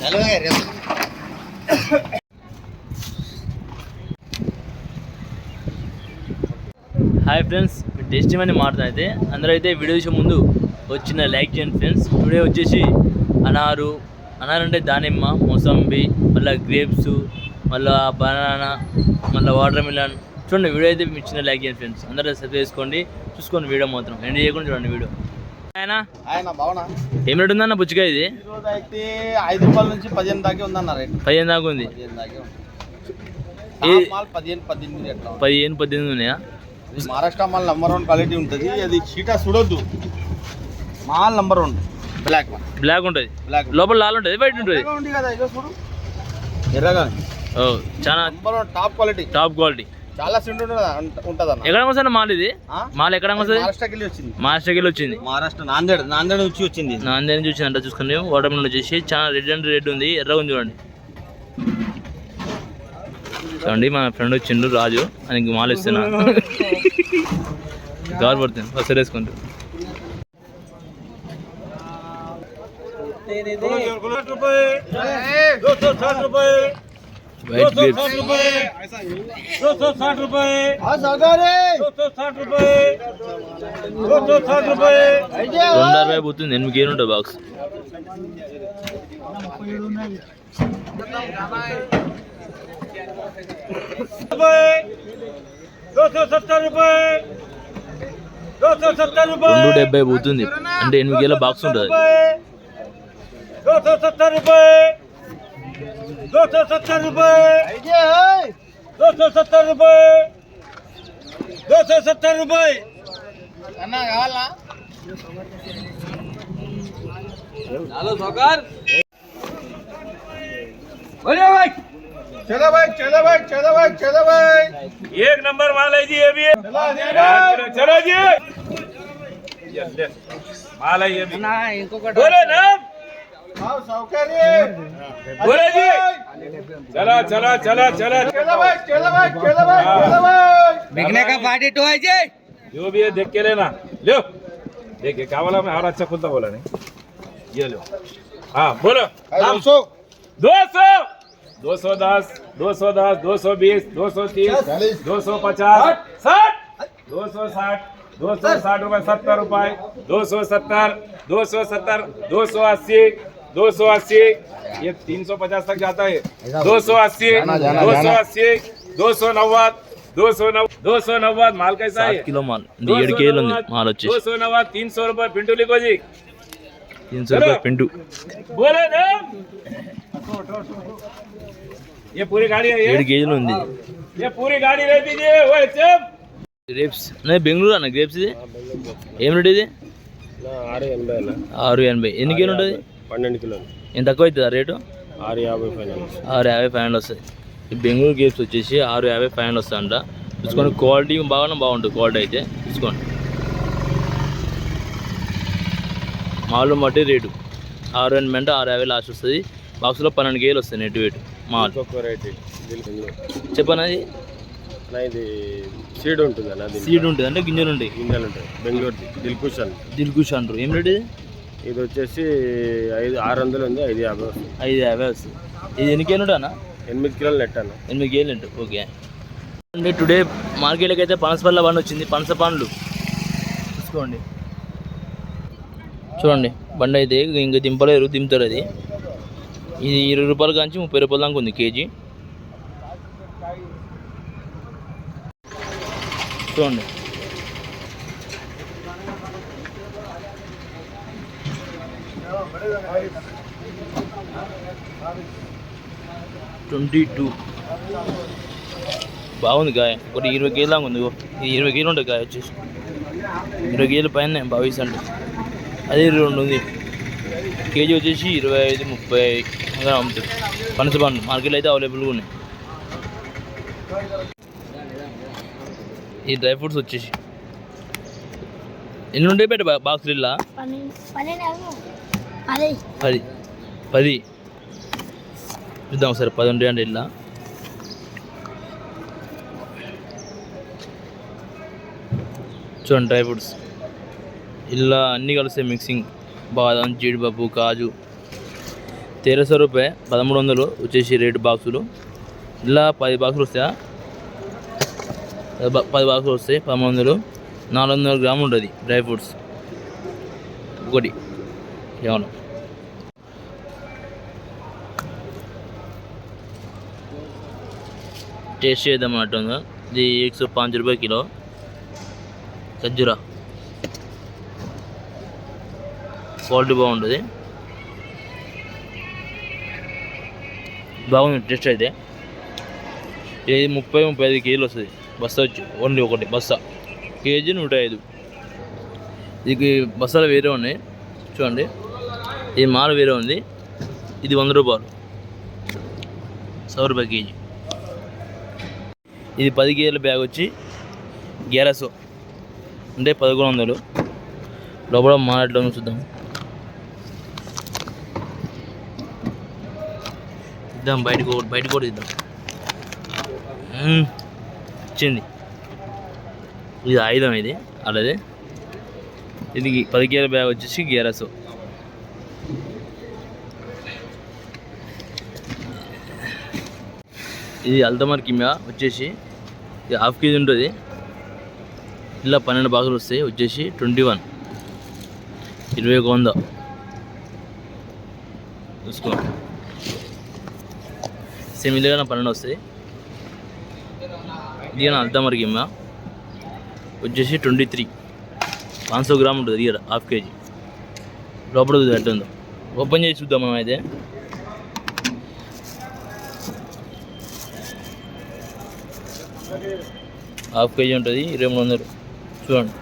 Hi friends, tasty money మాట్లాడితే అందరూ అయితే వీడియో చూసే ముందు వచ్చిన లైక్ చేయండి ఫ్రెండ్స్. టుడే వచ్చేసి అనారు అంటే దానిమ్మ, మోసంబి, మళ్ళీ గ్రేప్స్, మళ్ళీ బనానా, మళ్ళీ వాటర్ మిలన్. చూడండి వీడియో అయితే మీ చిన్న లైక్ చేయండి ఫ్రెండ్స్. అందరూ సబ్స్క్రైబ్ చేసుకోండి, చూసుకోండి వీడియో మాత్రం ఎండ్ చేయకుండా చూడండి వీడియో. ఏం రేట్ ఉందన్న పుచ్చకాయ? ఇది అయితే 5 రూపాయల నుంచి 15 దాకా ఉందన్న రేట్. 15 దాకా ఉంది. 15-18 ఉన్నాయా? మహారాష్ట్ర మాల్ నంబర్ 1 క్వాలిటీ ఉంటుంది. అది చీటా చూడొద్దు, మాల్ నంబర్ 1 బ్లాక్ ఉంటుంది, లోపల లాల్ ఉంటుంది, వైట్ ఉంటుంది కదా. ఇదో చూడు ఎర్రగా. చాలా నంబర్ 1 టాప్ క్వాలిటీ. చాలా సింట్ ఉంటుంది అన్న. ఎక్కడ వస్తుంది మాల్? ఇది మాల్ ఎక్కడ వస్తుంది? మహారాష్ట్రకి వచ్చింది. మహారాష్ట్ర నాందేడ్ నుంచి వచ్చింది. నాందేడ్ నుంచి వచ్చింది అంట. చూసుకోండి వాటర్ మిలన్ వచ్చేసి చాలా రెడ్ ఉంది, ఎర్రగా ఉంది చూడండి. చూడండి మా ఫ్రెండ్ వచ్చిండు రాజు, ఆయనకి మాల్ ఇస్తున్నా. గారు పడుతుంది ఫస్ట్ వేసుకుంటూ. వైట్ గ్రేప్స్ 260 रुपये, 260 పోతుంది. 8 కేజీలు ఉంటుంది బాక్స్. $270 పోతుంది అంటే 8 కేజీల బాక్స్ ఉంటుంది. 270 रुपये, 270 रुपये, 270 रुपये, 270 रुपये అన్నా కావాలా? चलो सौकार, बोलो भाई, चलो भाई, एक नंबर माल है जी. ये भी चलो जी, माल है ये भी. बोलो ना बोलो जी. चलो भाई, बिकने का पार्टी तो है जी. जो भी है देख के लेना. लो देखिए क्या बोला मैं, और अच्छा खुलता बोला नहीं. ये लो. हाँ बोलो. 200, 210, 210, 220, 230, 250, 60, 260, 260 रुपये, 70 रुपये, 270, 280, 280. ये 350 तक जाता है. 280, 290, 290 माल कैसा है? 7 किलो माल. 7 కేజీలు ఉంది మాల్ వచ్చేసి. 290, 300 रुपये पिंटू लिखो जी. 300 रुपये पिंटू. बोले ना ये पूरी गाड़ी है. 7 కేజీలు ఉంది. ये पूरी गाड़ी ले दीजिए. वो గ్రేప్స్ బెంగళూరు అన్న. గ్రేప్స్ ఇది ఏం రేట్? ఇది 680. ఎన్ని కేజీలు ఉంటుంది? 12 కిలోలు. ఎంత తక్కువ అవుతుంది ఆ రేటు? 650 ఫైనల్ వస్తుంది. ఈ బెంగళూరు గ్రేప్స్ వచ్చేసి 650 ఫైనల్ వస్తుందంట. చూసుకోండి క్వాలిటీ బాగుంటుంది. క్వాలిటీ అయితే చూసుకోండి. మామూలు బట్టి రేటు 680 అంటే 650 లాస్ట్ వస్తుంది. బాక్స్లో 12 కేజీలు వస్తాయి నెట్ వెయిట్ మాల్. చెప్పనా? ఇది సీడ్ ఉంటుంది అంటే గింజలు ఉంటాయి. బెంగళూరు దిల్కుష్ అంటారు. ఏం రేట్ ఇది? ఇది వచ్చేసి 600 ఉంది. 550 వస్తుంది. ఇది ఎన్ని కేజీలు ఉంటా? 8 కిలోలు నెట్ అన్న. 8 కేజీలు ఉంటాయి. ఓకే అంటే టుడే మార్కెట్లోకి అయితే పనసపళ్ళ బండి వచ్చింది. పనస పండ్లు చూసుకోండి. చూడండి బండి అయితే ఇంకా దింపలేరు, దింపుతారు. అది ఇది 20 రూపాయల కాంచి 30 రూపాయల దాకా ఉంది కేజీ. చూడండి $22 బాగుంది కాయ. ఒకటి 20 కేజీలు దాకా ఉంది. ఇది 20 కేజీలు ఉంటుంది కాయ వచ్చేసి. 20 కేజీల పైన 22 అంటే అదే 2 ఉంది. కేజీ వచ్చేసి 25-30 అలా అమ్ముతుంది. పనస పండ్లు మార్కెట్లో అయితే అవైలబుల్గా ఉన్నాయి. ఈ డ్రై ఫ్రూట్స్ వచ్చేసి ఎన్ని ఉంటాయి బయట బాక్సులు? ఇలా 10 చూద్దాం సరే. 10 ఉంటాయి అంటే ఇలా. చూడండి డ్రై ఫ్రూట్స్ ఇలా అన్నీ కలిస్తే మిక్సింగ్. బాదం, జీడిపప్పు, కాజు, రూపాయ 1300 వచ్చేసి రేటు బాక్సులు. ఇలా 10 బాక్సులు వస్తాయా? 10 బాక్సులు వస్తాయి 1300. 400 గ్రాములు ఉంటుంది డ్రై ఫ్రూట్స్ ఒకటి కేవలం. టేస్ట్ చేద్దాం అన్నట్టు. ఇది 105 रुपये కిలో ఖర్జూరా. క్వాలిటీ బాగుంటుంది, బాగుంది టేస్ట్ అయితే. ఇది 30-35 కేజీలు వస్తుంది బస్తా వచ్చి, ఓన్లీ ఒకటి బస్తా. కేజీ 105. ఇది బస్తాలు వేరే ఉన్నాయి చూడండి. ఇది మాల్ వేరే ఉంది. ఇది 100 రూపాయలు, 100 రూపాయలు కేజీ. ఇది 10 కేజీల బ్యాగ్ వచ్చి 1100 అంటే 1100. లోపల మాట్లాడలో చూద్దాం. ఇద్దాం బయటకు కూడా ఇద్దాం. వచ్చింది. ఇది ఆయుధం, ఇది అలాగే. ఇది 10 కేజీల బ్యాగ్ వచ్చేసి 1100. ఇది అల్తమర్ కిమియా వచ్చేసి ఇది 1/2 కేజీ ఉంటుంది. ఇలా 12 బాక్సులు వస్తాయి వచ్చేసి 21, 20 చూసుకో. సేమ్ ఇదిగా 12 వస్తాయి. ఇది అల్తమర్ కిమియా వచ్చేసి 23, 500 గ్రాములు ఉంటుంది. ఇది 1/2 కేజీ. లోపల ఎట్టుందో ఓపెన్ చేసి చూద్దాం మనం అయితే. హాఫ్ కేజీ ఉంటుంది 2300 చూడండి.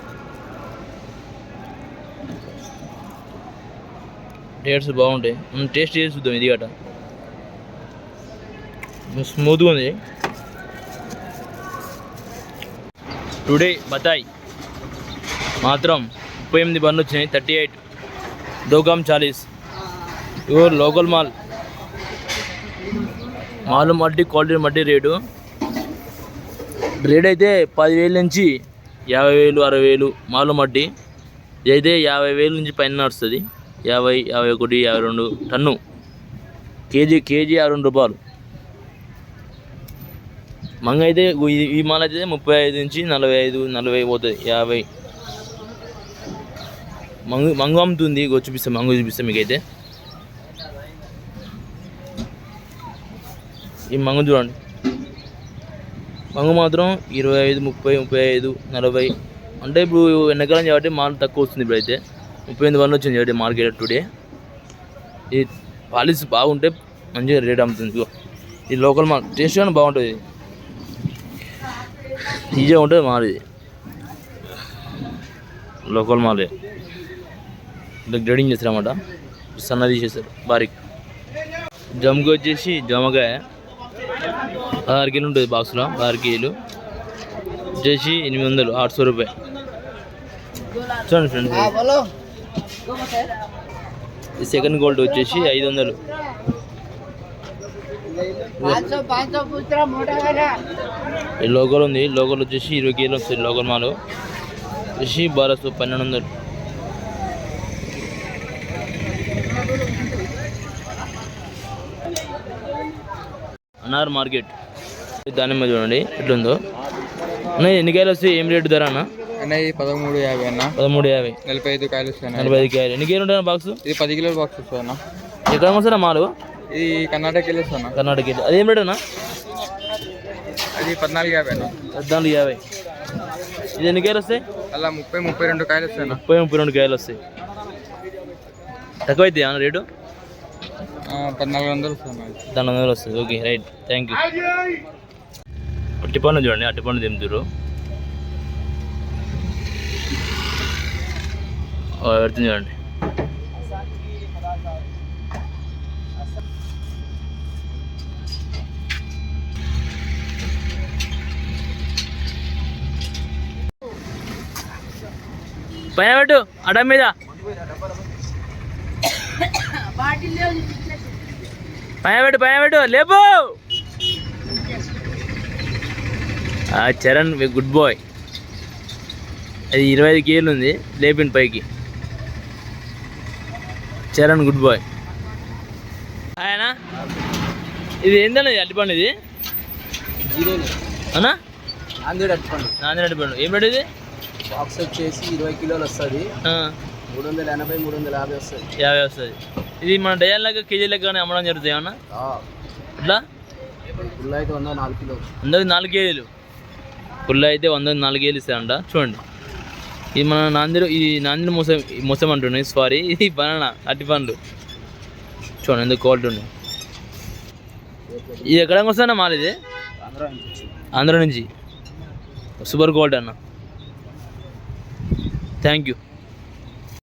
డేట్స్ బాగుంటాయి, మనం టేస్ట్ చేసి చూద్దాం. ఇది గట స్మూత్గా ఉంది. టుడే బతాయి మాత్రం 38 బన్ను వచ్చినాయి. 38 2 40. ఇవో లోకల్ మాల్ మట్టి క్వాలిటీ మట్టి రేటు అయితే 10,000 నుంచి 50,000, 60,000 మాలు మట్టి. ఇదైతే 50,000 నుంచి పైన నడుస్తుంది. 50, 51, 52 టన్ను. కేజీ 62 రూపాయలు. మంగ అయితే ఈ మాల అయితే 35 నుంచి 45, 40 పోతుంది. 50 మంగు అమ్ముతుంది. చూపిస్తాం, మంగు చూపిస్తాం మీకైతే. ఈ మంగు చూడండి. మంగు మాత్రం 25, 30, 35, 40. అంటే ఇప్పుడు ఎండాకాలం కాబట్టి మాల్ తక్కువ వస్తుంది. ఇప్పుడైతే 38 బన్ను వచ్చింది కాబట్టి మార్కెట్ టుడే. ఈ పాలిస్ బాగుంటే మంచిగా రేట్ అమ్ముతుంది. ఇది లోకల్ మాల్, టేస్ట్ కానీ బాగుంటుంది, ఈజీగా ఉంటుంది మాల్. ఇది లోకల్ మాలే. ఇలా గ్రేడింగ్ చేస్తారన్నమాట. సన్నది చేస్తారు బారిక్. జమ్కి వచ్చేసి జామకాయ 16 కేజీలు ఉంటుంది బాక్స్లో. 16 కేజీలు వచ్చేసి 800, 800 రూపాయ. చూడండి ఫ్రెండ్స్. ఈ సెకండ్ గోల్డ్ వచ్చేసి 500. ఈ లోకల్ ఉంది. లోకల్ వచ్చేసి 20 కేజీలు వస్తుంది. లోకల్ మాలు వచ్చేసి 1200, 1200. అనార్ మార్కెట్ దానిమ్మ చూడండి ఎట్లుందో. అన్న ఎన్ని కాయలు వస్తాయి? ఏం రేటు ధర అన్న? అన్న ఇది 13,50 అన్న. 13,50. 45 కాయలు వస్తాయి. 45 కాయలు. ఎన్ని కేజీలు ఉంటాయి బాక్స్? ఇది 10 కిలోల బాక్స్ వస్తుంది అన్న. ఎక్కడ వస్తారా మాలు? ఇది కర్ణాటక వెళ్ళి వస్తాను. కర్ణాటక వెళ్ళి. అదేం రేటు అన్న? అది 14,50 అన్న. 14,50. ఇది ఎన్ని కాయలు వస్తాయి? అలా 30, 32 కాయలు వస్తాయి అన్న. 30, 32 కాయలు వస్తాయి. తక్కువ అవుతాయి అన్న రేటు? 1400 వస్తుంది. 1400 వస్తుంది. Okay right, thank you. అట్టిపండు చూడండి, అట్టిపండు దింపుతారు. పెడుతుంది చూడండి. పైన పెట్టు అడ్డం మీద. పైన పెట్టు లేపు. Charan good boy. అది 25 కేజీలు ఉంది. లేపిండి పైకి. Charan good boy. ఇది ఏంటండి అరటిపండు ఇది అన్నా నాందేడ్ అరటిపండు. నాంది అరటిపండు ఏం రేట్ ఇది? బాక్స్ వచ్చేసి 20 కిలోలు వస్తుంది. 380 350 వస్తుంది. 50 వస్తుంది. ఇది మన డయాల్ లెక్క కేజీ లెక్క అమ్మడం జరుగుతుంది ఏమన్నా ఇట్లా? ఫుల్ అయితే 104 కిలోలు. 104 కేజీలు ఫుల్ అయితే 104 కేజీలు ఇస్తాయంట. చూడండి ఇది మన నాందిలో మొసం అంటుండే, సారీ ఇది బనానా అరటిపండు. చూడండి ఎందుకు క్వాలిటీ ఉంది. ఇది ఎక్కడ వస్తుందన్న మాల్ ఇది? ఆంధ్ర నుంచి. సూపర్ క్వాలిటీ అన్న. Thank you.